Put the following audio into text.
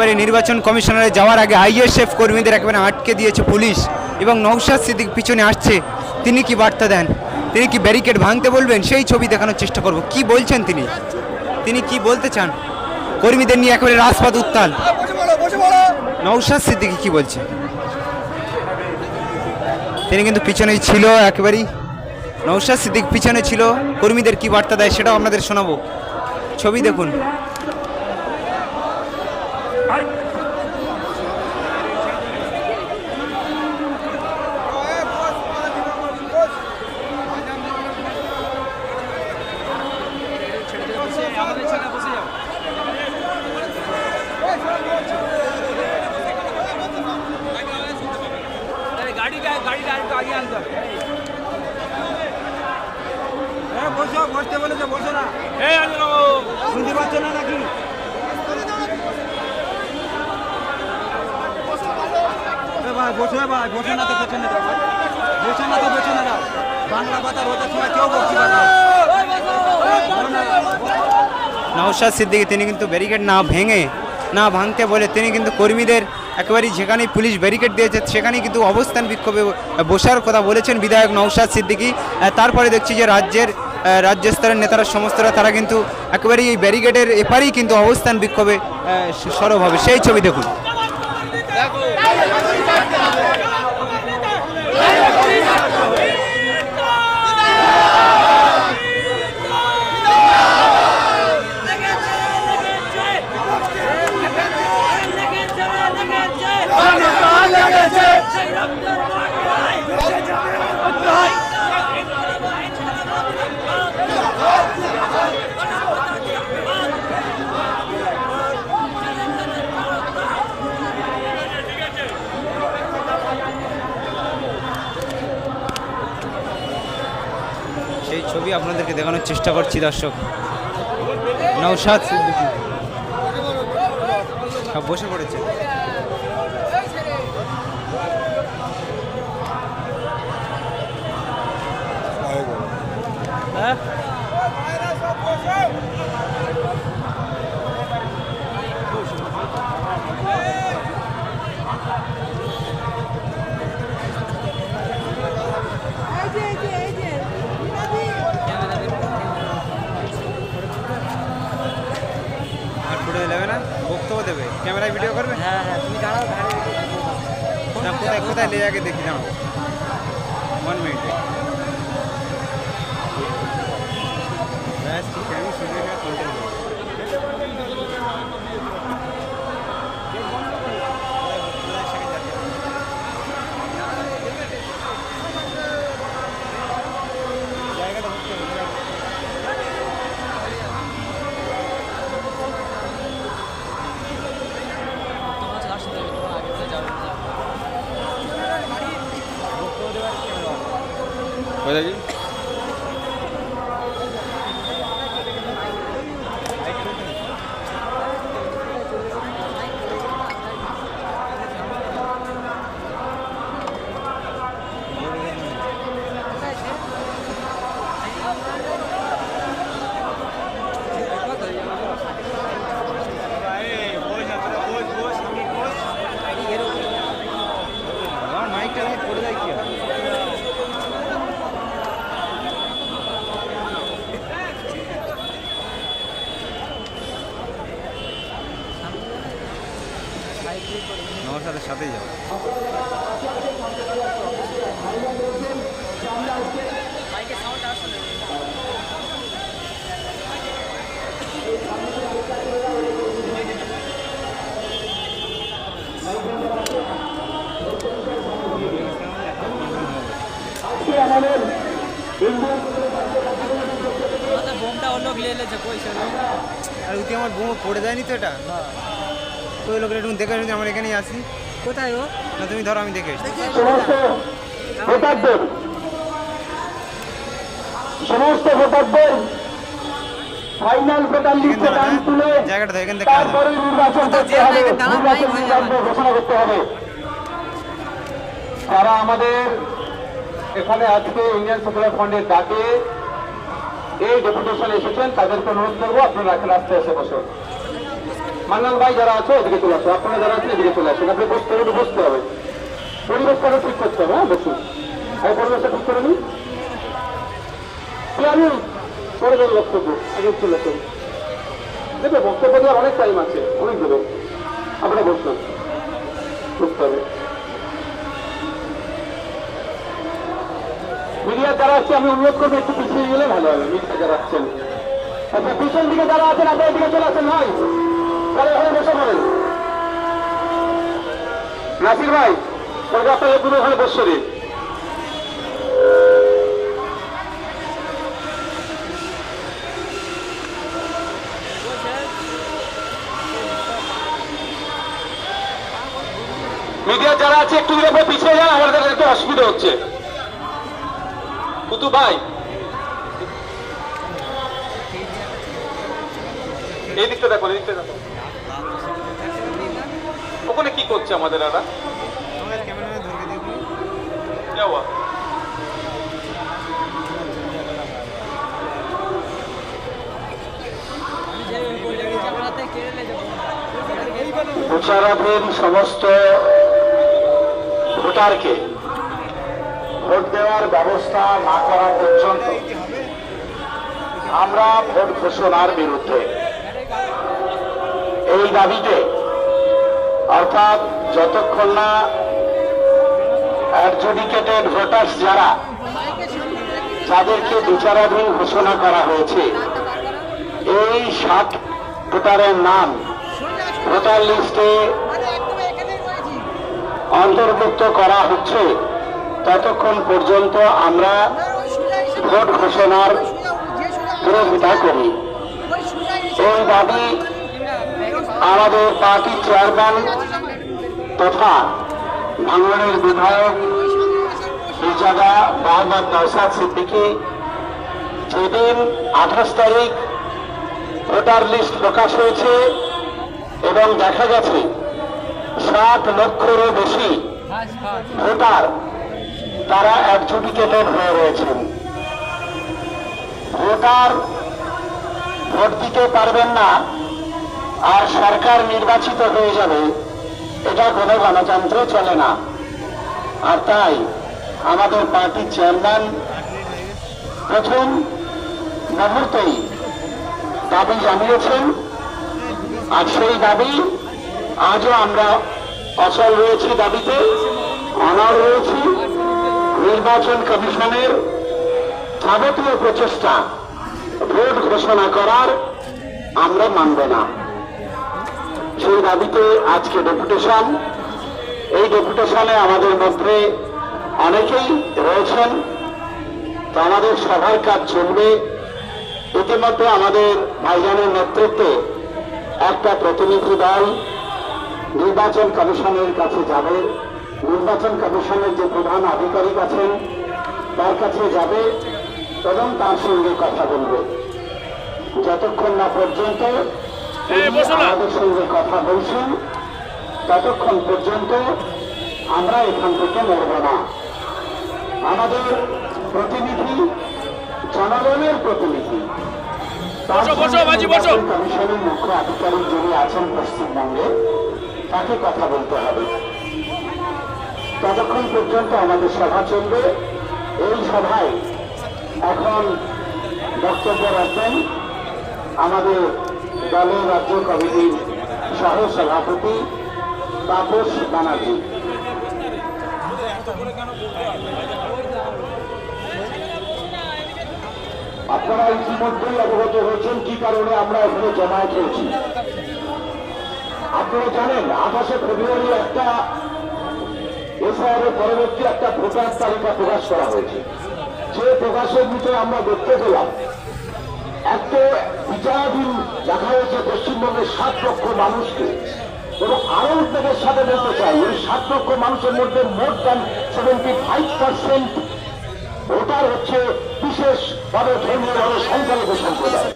একেবারে নির্বাচন কমিশনারে যাওয়ার আগে আইএসএফ কর্মীদের একেবারে আটকে দিয়েছে পুলিশ এবং নওশাদ সিদ্দিক পিছনে আসছে। তিনি কি বার্তা দেন, তিনি কি ব্যারিকেড ভাঙতে বলবেন, সেই ছবি দেখানোর চেষ্টা করব। কি বলছেন তিনি কি বলতে চান? কর্মীদের নিয়ে একেবারে রাজপথ উত্তাল। নওশাদ সিদ্দিকী কি বলছে? তিনি কিন্তু পিছনেই ছিল, একেবারেই নওশাদ সিদ্দিক পিছনে ছিল। কর্মীদের কি বার্তা দেয় সেটাও আপনাদের শোনাবো। ছবি দেখুন। বসতে বলেছে, বসো না। শুনতে পাচ্ছ না নাকি? বসো ভাই, বসো না তো পেছনে দাও, বসো না তো পেছনে দাও। বাংলা কথা রোজার সময় কেউ বলছি না। নওশাদ সিদ্দিকী তিনি কিন্তু ব্যারিকেড না ভাঙতে বলে তিনি কিন্তু কর্মীদের একেবারেই যেখানেই পুলিশ ব্যারিকেড দিয়েছে সেখানেই কিন্তু অবস্থান বিক্ষোভে বসার কথা বলেছেন বিধায়ক নওশাদ সিদ্দিকী। তারপরে দেখছি যে রাজ্য স্তরের নেতারা সমস্তরা তারা কিন্তু একেবারেই এই ব্যারিকেডের এপারেই কিন্তু অবস্থান বিক্ষোভে সরব হবে। সেই ছবি দেখুন। সেই ছবি আপনাদেরকে দেখানোর চেষ্টা করছি দর্শক। নওশাদ সিদ্দিকী সব বসে পড়েছে। বক্তব্য দেবে, ক্যামেরায় ভিডিও করবে। হ্যাঁ, তুমি দাঁড়াও, না কোথায় নিয়ে আগে দেখি দাঁড়াও 1 মিনিট। ব্যাস ঠিক আছে, শুনে না কন্টেন্ট কোথায় মাইকটা পড়ে যায় কি? নওশাদের সাথেই যাও। বোমটা ওর লোক নিয়ে এলেছে, পয়সা আর ওই আমার বোম পড়ে যায়নি তো এটা? তো ওই লোকের একটু দেখে আসি, আমার এখানেই আসি। কোথায় ও? না তুমি ধরো, আমি দেখে আসি। সমস্ত ভোটারদের ফাইনাল ভোটার লিস্টে নাম তুলে জায়গাটা এখান থেকে তারপরে নির্বাচন করতে হবে, নির্বাচন ঘোষণা করতে হবে। তারা আমাদের এখানে আজকে ইন্ডিয়ান সেকুলার ফ্রন্টের ডাকে এই ডেপুটেশন এসেছেন, তাদেরকে অনুরোধ করবো আপনারা এখানে আস্তে এসে বসুন। মান্নান ভাই যারা আছে এদিকে চলে আসো, আপনারা যারা আছেন এদিকে চলে আসেন। আপনি বসতে হবে, বসতে হবে, পরিবেশটাকে ঠিক করতে হবে। হ্যাঁ বসুন, এই পরিবেশটা ঠিক করে নিন। আমি করে দেবো বক্তব্য, আগে চলে আসুন। দেখবে বক্তব্য দেওয়ার অনেক টাইম আছে, অনেক দেবে। আপনারা বসুন, বুঝতে হবে। মিডিয়া যারা আসছে আমি অনুরোধ করবো একটু পিছিয়ে গেলে ভালো হবে। মিডিয়া যারা আসছেন, আচ্ছা পিছন দিকে যারা আছেন আপনার দিকে চলে আসেন। ভাই তাহলে এখানে বসে পড়েন। নাসির ভাই ওই আপনার পুরো ওখানে বসে দিন। মিডিয়া যারা আছে একটু পিছিয়ে যান, আমাদের একটু অসুবিধা হচ্ছে। কুতু ভাই এই দিকটা দেখো, এই দিকটা দেখো, ওখানে কি করছে আমাদের এরা? যাওয়া প্রচারাধীন সমস্ত ভোটারকে ভোট দেওয়ার ব্যবস্থা না করা পর্যন্ত আমরা ভোট ঘোষণার বিরুদ্ধে। এই দাবিতে অর্থাৎ যতক্ষণ না অ্যাডজুডিকেটেড ভোটার্স যাদেরকে বিচারাধীন ঘোষণা করা হয়েছে, এই 60 ভোটারের নাম ভোটার লিস্টে অন্তর্ভুক্ত করা হচ্ছে, ততক্ষণ পর্যন্ত আমরা ভোট ঘোষণার বিরোধিতা করি। এই দাবি আমাদের পার্টির চেয়ারম্যান তথা ভাঙড়ের বিধায়ক মির্জাদা মোহাম্মদ নওশাদ সিদ্দিকী যেদিন 28 তারিখ ভোটার লিস্ট প্রকাশ হয়েছে এবং দেখা গেছে 7 লক্ষেরও বেশি ভোটার তারা অ্যাডজুডিকেটেড হয়ে রয়েছেন। ভোটার ভোট দিতে পারবেন না আর সরকার নির্বাচিত হয়ে যাবে, এটা কোনো গণতন্ত্রে চলে না। আর তাই আমাদের পার্টির চেয়ারম্যান প্রথম মুহূর্তেই দাবি জানিয়েছেন, আর সেই দাবি আজও আমরা অচল রয়েছি, দাবিতে অনড় রয়েছি। নির্বাচন কমিশনের যাবতীয় প্রচেষ্টা ভোট ঘোষণা করার আমরা মানব না। সেই দাবিতে আজকে ডেপুটেশন, এই ডেপুটেশনে আমাদের মধ্যে অনেকেই রয়েছেন। তো আমাদের সভার কাজ চলবে। ইতিমধ্যে আমাদের ভাইজানের নেতৃত্বে একটা প্রতিনিধি দল নির্বাচন কমিশনের কাছে যাবে, নির্বাচন কমিশনের যে প্রধান আধিকারিক আছেন তার কাছে যাবে এবং তার সঙ্গে কথা বলবে। যতক্ষণ না পর্যন্ত আমাদের সঙ্গে কথা বলছেন ততক্ষণ পর্যন্ত আমরা এখান থেকে নড়ব না। আমাদের প্রতিনিধি জনগণের প্রতিনিধি, কমিশনের মুখ্য আধিকারিক যিনি আছেন পশ্চিমবঙ্গে, তাকে কথা বলতে হবে। ততক্ষণ পর্যন্ত আমাদের সভা চলবে। এই সভায় এখন বক্তব্য রাখবেন আমাদের দলের রাজ্য কমিটির সহ সভাপতি তাপস ব্যানার্জি। আপনারা ইতিমধ্যেই অবগত হয়েছেন কি কারণে আমরা এখানে জমায়েত হয়েছি। আপনারা জানেন 28 ফেব্রুয়ারি একটা এসআইআর এর পরবর্তী একটা ভোটার তালিকা প্রকাশ করা হয়েছে। যে প্রকাশের ভিতরে আমরা দেখতে পেলাম একটা বিচারাধীন দেখা হয়েছে পশ্চিমবঙ্গের 7 লক্ষ মানুষকে, এবং আরো উদ্বেগের সাথে বলতে চাই ওই 7 লক্ষ মানুষের মধ্যে মোর দ্যান 75% ভোটার হচ্ছে বিশেষভাবে ধর্মীয়ভাবে সংখ্যালঘু সম্প্রদায়।